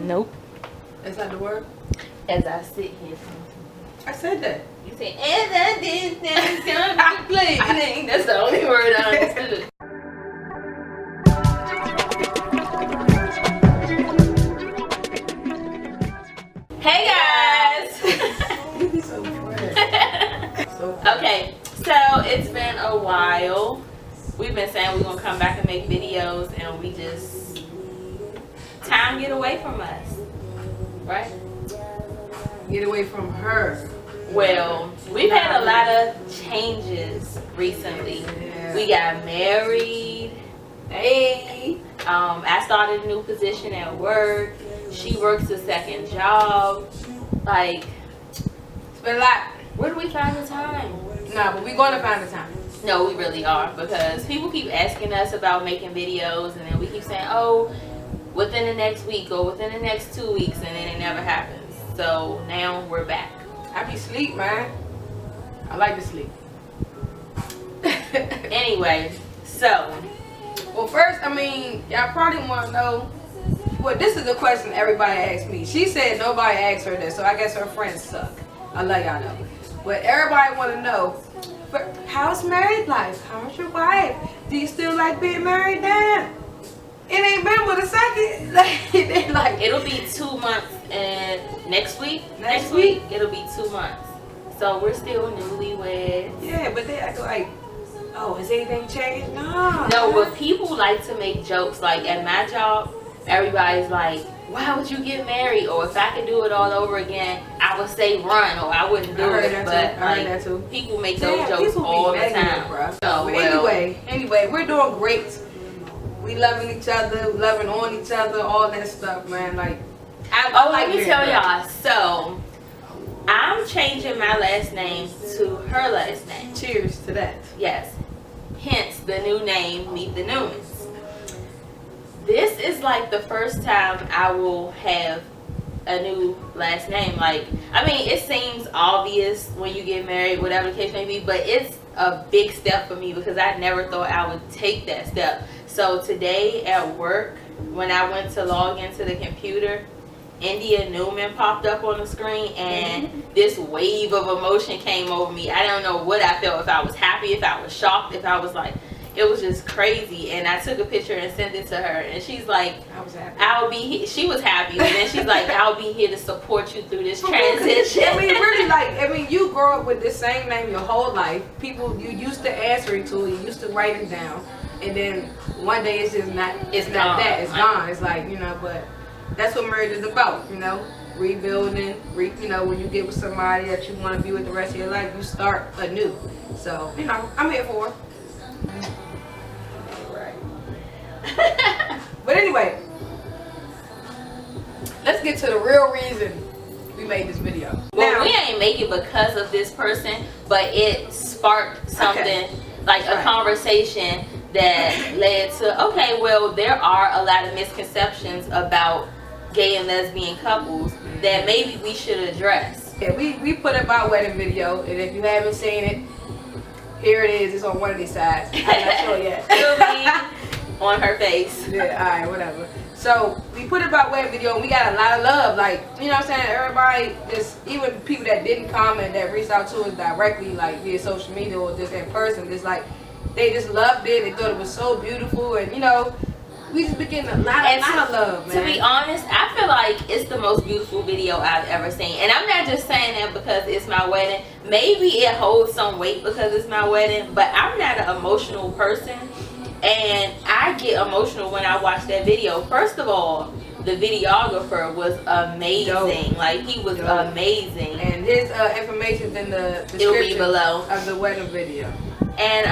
Nope. That's not the word? As I sit here. I said that. You say, as I did this, complaining. That's the only word I understood. Hey guys! You be so fresh. So fresh. Okay, so it's been a while. We've been saying we're gonna come back and make videos, and we just time get away from us, right? Get away from her. Well, we've had a lot of changes recently. Yeah. We got married. Hey, I started a new position at work. She works a second job. Like, It's been a lot. where do we find the time? Nah, but we're gonna find the time. No, we really are, because people keep asking us about making videos, and then we keep saying, oh, within the next week or within the next 2 weeks, and then it never happens. So now we're back. I be sleep, man. I like to sleep. Anyway, so Well, first, I mean, y'all probably want to know. Well, this is the question everybody asks me. She said nobody asked her this, so I guess her friends suck. I let y'all know. But everybody want to know, how's married life? How's your wife? Do you still like being married now? It ain't been but a second. Like, it'll be 2 months, and next week it'll be 2 months. So we're still newlyweds. yeah, but they act like, oh, has anything changed? No. No, but people like to make jokes. Like at my job, everybody's like, why would you get married? Or if I could do it all over again, I would say run, or I wouldn't do it. But I heard that too. People make those jokes all the time. Bro. So, But well, anyway, we're doing great. We loving each other, loving on each other, all that stuff, man. Like, let me tell y'all. So I'm changing my last name to her last name. Cheers to that. Yes. Hence the new name, MeetTheNewmans. This is like the first time I will have a new last name. Like, I mean, it seems obvious when you get married, whatever the case may be, but it's a big step for me because I never thought I would take that step. So today at work, when I went to log into the computer, India Newman popped up on the screen, and this wave of emotion came over me. I don't know what I felt, if I was happy, if I was shocked, if I was like, it was just crazy. And I took a picture and sent it to her, and she's like, I was happy. I'll be here. She was happy, and then she's like, I'll be here to support you through this transition. I mean, really, like, I mean, you grow up with the same name your whole life. People, you used to answering to, you used to writing down, and then one day it's just not, it's not gone. that, it's gone. It's like, you know, but that's what marriage is about, you know, rebuilding, you know, when you get with somebody that you want to be with the rest of your life, you start anew. So, you know, I'm here for it. Right. But anyway, let's get to the real reason we made this video. Well, Now, we ain't make it because of this person, but it sparked something, like a conversation that led to, okay, well, there are a lot of misconceptions about gay and lesbian couples that maybe we should address. yeah, we put up our wedding video, and if you haven't seen it, here it is. It's on one of these sides. I'm not sure yet. It'll be on her face. Yeah, alright, whatever. So we put up our wedding video, and we got a lot of love. Like, you know what I'm saying? Everybody, just even people that didn't comment, that reached out to us directly, like via social media or just in person, just like they just loved it. They thought it was so beautiful, and you know, we just been getting a lot of love, man. To be honest, I feel like it's the most beautiful video I've ever seen. And I'm not just saying that because it's my wedding. Maybe it holds some weight because it's my wedding, but I'm not an emotional person. And I get emotional when I watch that video. First of all, the videographer was amazing. Dope. Like, he was amazing. And his information's in the It'll be description below of the wedding video. And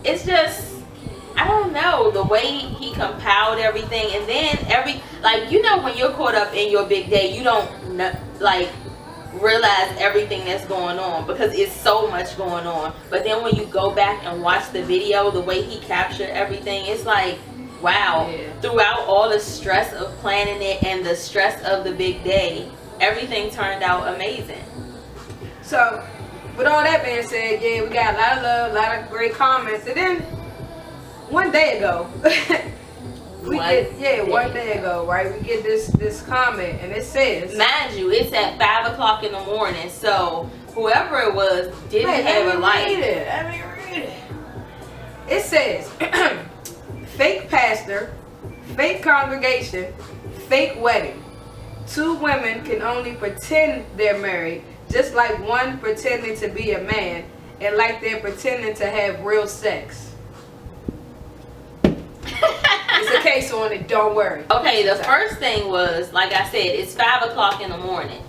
it's just, I don't know, the way he compiled everything. And then like, you know, when you're caught up in your big day, you don't know, like, realize everything that's going on because it's so much going on. But then when you go back and watch the video, the way he captured everything, it's like, wow. Yeah. Throughout all the stress of planning it and the stress of the big day, everything turned out amazing. So with all that being said, yeah, we got a lot of love, a lot of great comments. And then one day ago, one day ago, right? We get this comment, and it says, mind you, it's at 5 o'clock in the morning, so whoever it was didn't have a light. Let me read it. It says, fake pastor, fake congregation, fake wedding. Two women can only pretend they're married, just like one pretending to be a man, and like they're pretending to have real sex. It's a case on it, don't worry. Okay, the first thing was, like I said, it's 5 o'clock in the morning.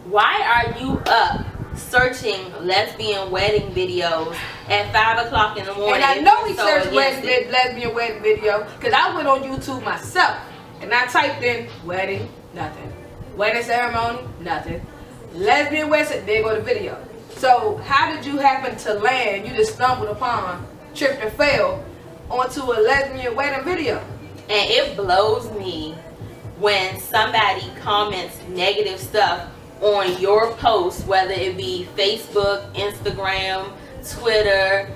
Why are you up searching lesbian wedding videos at 5 o'clock in the morning? And I know he searched lesbian wedding video, because I went on YouTube myself, and I typed in wedding, nothing. Wedding ceremony, nothing. Lesbian wedding, there go the video. So how did you happen to land, you just stumbled upon, tripped and fell onto a lesbian wedding video? And it blows me when somebody comments negative stuff on your post, whether it be Facebook, Instagram, Twitter,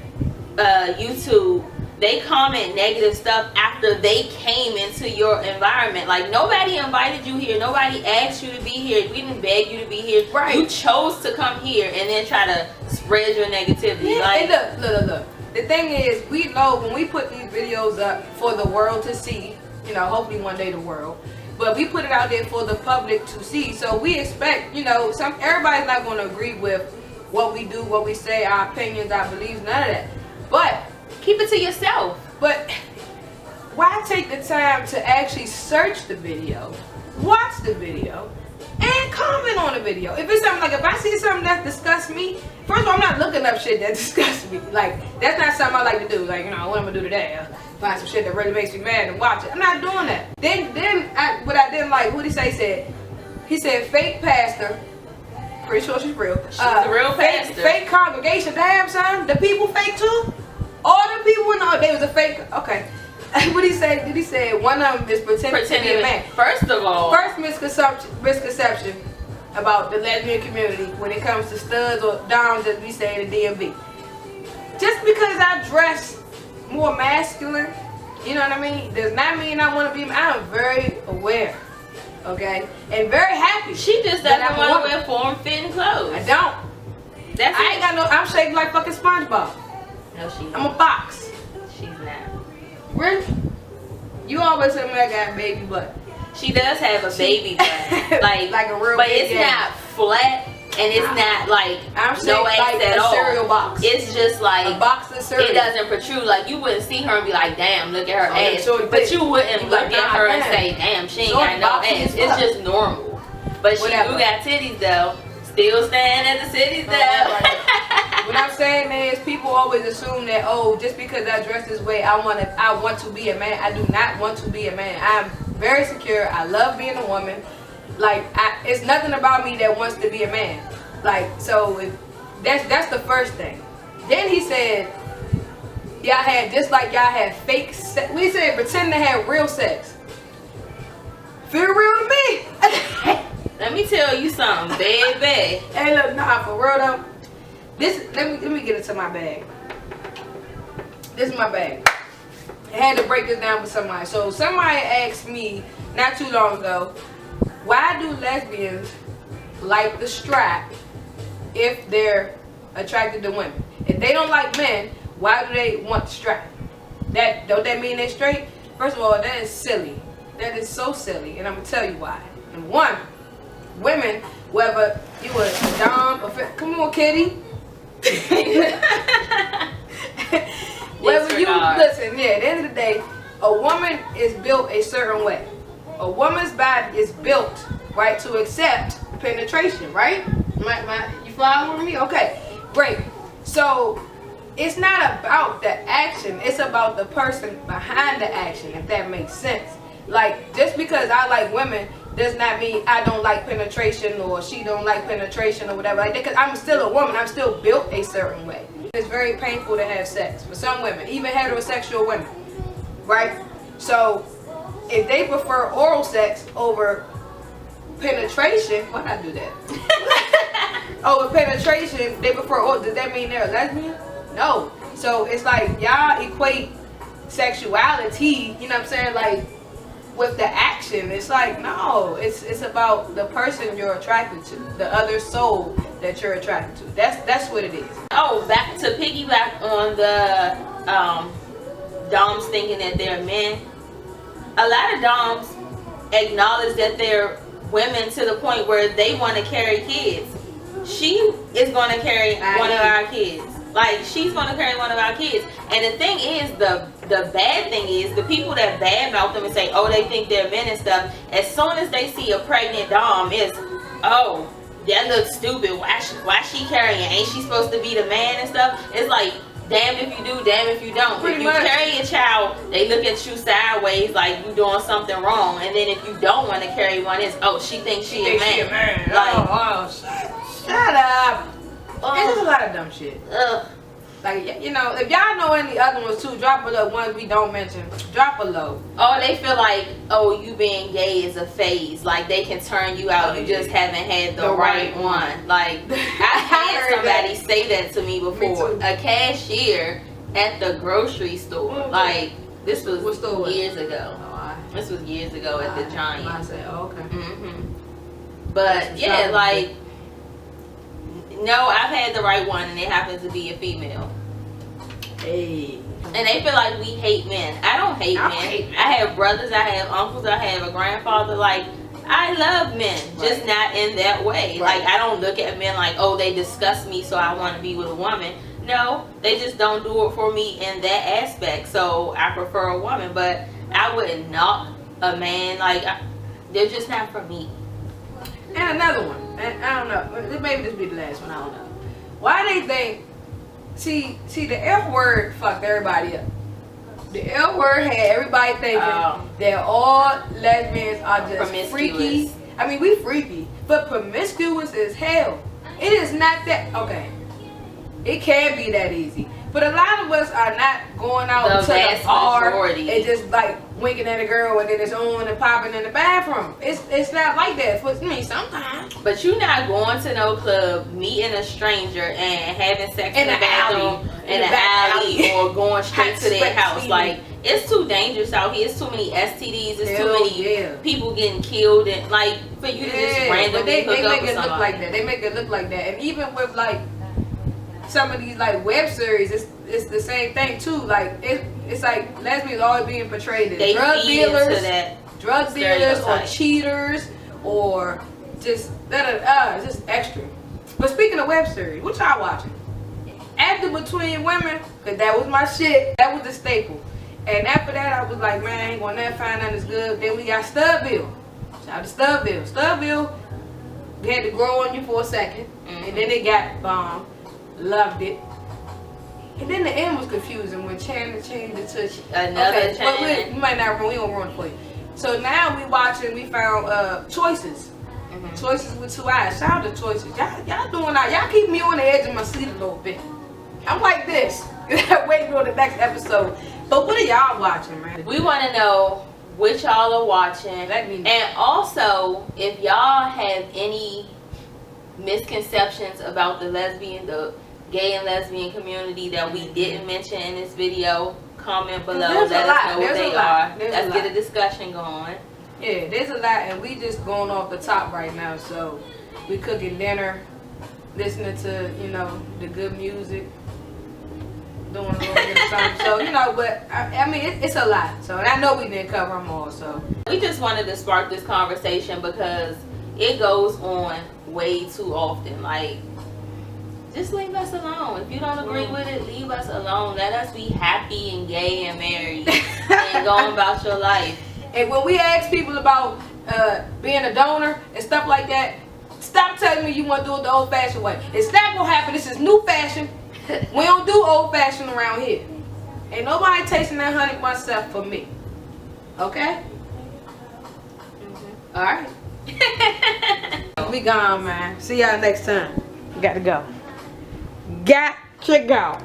YouTube. They comment negative stuff after they came into your environment. Like, nobody invited you here. Nobody asked you to be here. We didn't beg you to be here. Right. You chose to come here and then try to spread your negativity. Yeah, like, and look. The thing is, we know when we put these videos up for the world to see, you know, hopefully one day the world, but we put it out there for the public to see. So we expect, you know, everybody's not going to agree with what we do, what we say, our opinions, our beliefs, none of that. But keep it to yourself. But why take the time to actually search the video, watch the video, and comment on the video? If it's something like, if I see something that disgusts me, first of all, I'm not looking up shit that disgusts me. Like, that's not something I like to do. Like, you know, what I'm gonna do today? Find some shit that really makes me mad and watch it. I'm not doing that. What I didn't like, what he said? He said fake pastor. Pretty sure she's real. She's a real pastor. Fake congregation. Damn, son. The people fake too? All the people know they was a fake. Okay. What did he say? Did he say one of them is pretending to be a man? First of all, first misconception about the lesbian community when it comes to studs or doms, as we say in the DMV. Just because I dress more masculine, you know what I mean, does not mean I want to be. I'm very aware, okay, and very happy. She just doesn't want to wear form-fitting clothes. I don't. I ain't got no. I'm shaped like fucking SpongeBob. No, she's I'm a box. She's not. Really? You always tell me I got a baby butt. She does have a baby butt, like a real. But it's not flat, and it's not like no ass like at all. Cereal box. It's just like a box of cereal. It doesn't protrude. Like, you wouldn't see her and be like, "Damn, look at her ass," but you wouldn't look like, at her and say, "Damn, she ain't got no ass." It's just normal. But she do got titties though. Still staying at the cities though. What I'm saying is, people always assume that, oh, just because I dress this way, I want to be a man. I do not want to be a man. I'm very secure. I love being a woman. Like, it's nothing about me that wants to be a man. Like, so that's the first thing. Then he said, y'all had, just like y'all had fake sex. We said pretend to have real sex. Feel real to me. Let me tell you something, baby. Hey, look, nah, for real though. Let me get into my bag. This is my bag. I had to break this down for somebody. So somebody asked me not too long ago, why do lesbians like the strap if they're attracted to women? If they don't like men, why do they want the strap? Don't that mean they're straight? First of all, that is silly. That is so silly, and I'm gonna tell you why. Number one, women, whether you a dom or come on, kitty. Whether you listen, at the end of the day, a woman is built a certain way. A woman's body is built right to accept penetration, right? You following me? Okay, great. So it's not about the action; it's about the person behind the action. If that makes sense. Like, just because I like women does not mean I don't like penetration or she don't like penetration or whatever like that, because I'm still a woman. I'm still built a certain way. It's very painful to have sex for some women, even heterosexual women, right? So if they prefer oral sex over penetration, why'd I do that? Over penetration, they prefer oral. Does that mean they're a lesbian? No. So it's like y'all equate sexuality, you know what I'm saying, like with the action. It's like, no, it's about the person you're attracted to, the other soul that you're attracted to. That's what it is. Oh, back to piggyback on the doms thinking that they're men. A lot of doms acknowledge that they're women to the point where they want to carry kids. She is going to carry one of our kids. Like, she's going to carry one of our kids. And the thing is, the bad thing is, the people that badmouth them and say, oh, they think they're men and stuff, as soon as they see a pregnant dom, it's, oh, that looks stupid. Why she carrying? Ain't she supposed to be the man and stuff? It's like, damn if you do, damn if you don't. If you carry a child, they look at you sideways like you doing something wrong. And then if you don't want to carry one, it's, oh, she thinks she a man. Like, shut up. It's just a lot of dumb shit. Like, you know, if y'all know any other ones too, drop below. Ones we don't mention, drop below. Oh, they feel like, oh, you being gay is a phase. Like, they can turn you out. You just haven't had the right one. Like, I had somebody say that to me before. A cashier at the grocery store. Like, this was years ago. This was years ago at the Giant. I said, oh, okay. But yeah, like, no, I've had the right one, and it happens to be a female. Hey. And they feel like we hate men. I don't hate men. I have brothers, I have uncles, I have a grandfather. Like, I love men, just not in that way. Like, I don't look at men like, oh, they disgust me, so I want to be with a woman. No, they just don't do it for me in that aspect. So I prefer a woman, but I wouldn't knock a man. Like, they're just not for me. And another one. And I don't know. Maybe this be the last one. I don't know. Why they think? See, the F word fucked everybody up. The F word had everybody thinking that all lesbians are just freaky. I mean, we freaky, but promiscuous as hell. It is not that. Okay, it can be that easy. But a lot of us are not going out to the bar and just like winking at a girl and then it's on and popping in the bathroom. It's not like that for me sometimes. But you're not going to no club, meeting a stranger and having sex in the bathroom, in the alley, or going straight to their house. Like, it's too dangerous out here. It's too many STDs. It's too many people getting killed, and like for you to just randomly hook up with somebody. They make it look like that. They make it look like that. And even with like some of these like web series, it's the same thing too. Like it's like lesbians always being portrayed as drug dealers or cheaters or just it's just extra. But speaking of web series, what y'all watching? After Between Women, cause that was my shit. That was the staple. And after that, I was like, man, I ain't gonna never find nothing as good. Then we got Stubville. Shout out to Stubville. Stubville had to grow on you for a second, and then it got bombed. Loved it. And then the end was confusing when Shannon changed it to another Shannon. But we might not, we don't ruin it for you. So now we found Choices. Choices with 2 eyes. Shout out to Choices. Y'all doing that. Y'all keep me on the edge of my seat a little bit. I'm like this. Waiting on the next episode. But what are y'all watching, man? We want to know what y'all are watching. Let me know. And also, if y'all have any misconceptions about the gay and lesbian community that we didn't mention in this video, comment below. Let us know what they are. Let's get a discussion going. Yeah, there's a lot, and we just going off the top right now. So we cooking dinner, listening to, you know, the good music, doing a little bit of something. So, you know, but I mean, it's a lot. So, and I know we didn't cover them all. So we just wanted to spark this conversation because it goes on way too often. Like, just leave us alone. If you don't agree with it, leave us alone. Let us be happy and gay and married and going about your life. And when we ask people about being a donor and stuff like that, stop telling me you want to do it the old-fashioned way. It's not going to happen. This is new fashion. We don't do old-fashioned around here. Ain't nobody tasting that honey myself for me. Okay? All right. We gone, man. See y'all next time. Got to go. Got to go.